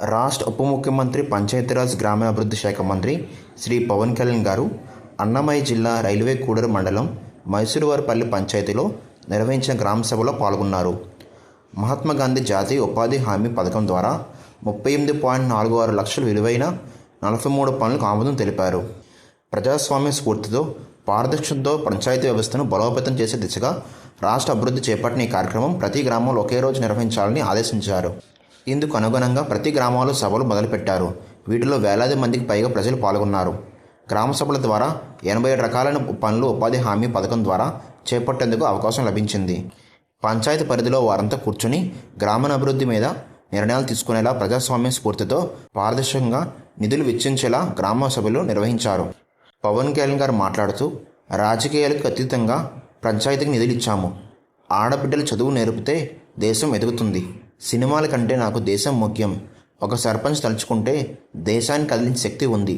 రాష్ట్ర ఉప ముఖ్యమంత్రి పంచాయతీరాజ్ గ్రామీణాభివృద్ధి శాఖ మంత్రి శ్రీ పవన్ కళ్యాణ్ గారు అన్నమయ్య జిల్లా రైల్వే కూడలి మండలం మైసూరువారిపల్లి పంచాయతీలో నిర్వహించిన గ్రామ సభలో పాల్గొన్నారు. మహాత్మా గాంధీ జాతీయ ఉపాధి హామీ పథకం ద్వారా 38.46 లక్షల విలువైన 43 పనులకు ఆమోదం తెలిపారు. ప్రజాస్వామ్య స్ఫూర్తితో పారదర్శకంతో పంచాయతీ వ్యవస్థను బలోపేతం చేసే దిశగా రాష్ట్ర అభివృద్ధి చేపట్టిన ఈ కార్యక్రమం ప్రతి గ్రామంలో ఒకే రోజు నిర్వహించాలని ఆదేశించారు. ఇందుకు అనుగుణంగా ప్రతి గ్రామంలో సభలు మొదలుపెట్టారు. వీటిలో వేలాది మందికి పైగా ప్రజలు పాల్గొన్నారు. గ్రామ సభల ద్వారా 87 రకాలైన పనులు ఉపాధి హామీ పథకం ద్వారా చేపట్టేందుకు అవకాశం లభించింది. పంచాయతీ పరిధిలో వారంతా కూర్చుని గ్రామీణాభివృద్ధి మీద నిర్ణయాలు తీసుకునేలా ప్రజాస్వామ్య స్ఫూర్తితో పారదర్శకంగా నిధులు వెచ్చించేలా గ్రామ సభలు నిర్వహించారు. పవన్ కళ్యాణ్ గారు మాట్లాడుతూ, రాజకీయాలకు అతీతంగా పంచాయతీకి నిధులు ఇచ్చాము. ఆడబిడ్డలు చదువు నేర్పితే దేశం ఎదుగుతుంది. సినిమాల కంటే నాకు దేశం ముఖ్యం. ఒక సర్పంచ్ తలుచుకుంటే దేశాన్ని కదిలించే శక్తి ఉంది.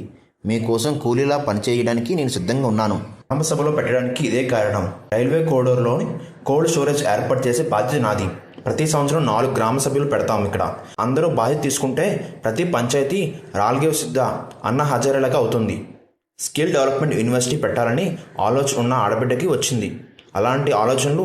మీకోసం కూలీలా పనిచేయడానికి నేను సిద్ధంగా ఉన్నాను. గ్రామ సభలో పెట్టడానికి ఇదే కారణం. రైల్వే కోడూరులోని కోల్డ్ స్టోరేజ్ ఏర్పాటు చేసే బాధ్యత నాది. ప్రతి సంవత్సరం 4 గ్రామ సభ్యులు పెడతాం. ఇక్కడ అందరూ బాధ్యత తీసుకుంటే ప్రతి పంచాయతీ రాల్గేవ్ సిద్ధ అన్న హజారేలాగా అవుతుంది. స్కిల్ డెవలప్మెంట్ యూనివర్సిటీ పెట్టాలని ఆలోచన ఉన్న ఆడబిడ్డకి వచ్చింది. అలాంటి ఆలోచనలు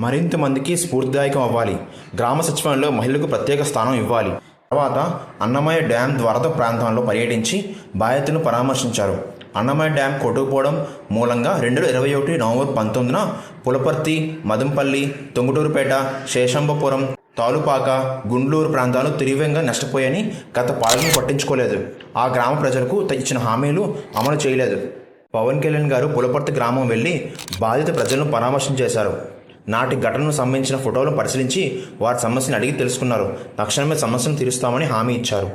మరింత మందికి స్ఫూర్తిదాయకం అవ్వాలి. గ్రామ సచివాలయంలో మహిళలకు ప్రత్యేక స్థానం ఇవ్వాలి. తర్వాత అన్నమయ్య డ్యాం వరద ప్రాంతంలో పర్యటించి బాధితులను పరామర్శించారు. అన్నమయ్య డ్యాం కొట్టుకుపోవడం మూలంగా 2021 నవంబర్ 19న పులపర్తి, మదంపల్లి, తొంగుటూరుపేట, శేషంబపురం, తాలుపాక, గుండ్లూరు ప్రాంతాలు తీవ్రంగా నష్టపోయాయని గత పాలకులు పట్టించుకోలేదు. ఆ గ్రామ ప్రజలకు ఇచ్చిన హామీలు అమలు చేయలేదు. పవన్ కళ్యాణ్ గారు పులపర్తి గ్రామం వెళ్లి బాధిత ప్రజలను పరామర్శన చేశారు. నాటి ఘటనకు సంబంధించిన ఫోటోలను పరిశీలించి వారి సమస్యను అడిగి తెలుసుకున్నారు. తక్షణమే సమస్యను తీరుస్తామని హామీ ఇచ్చారు.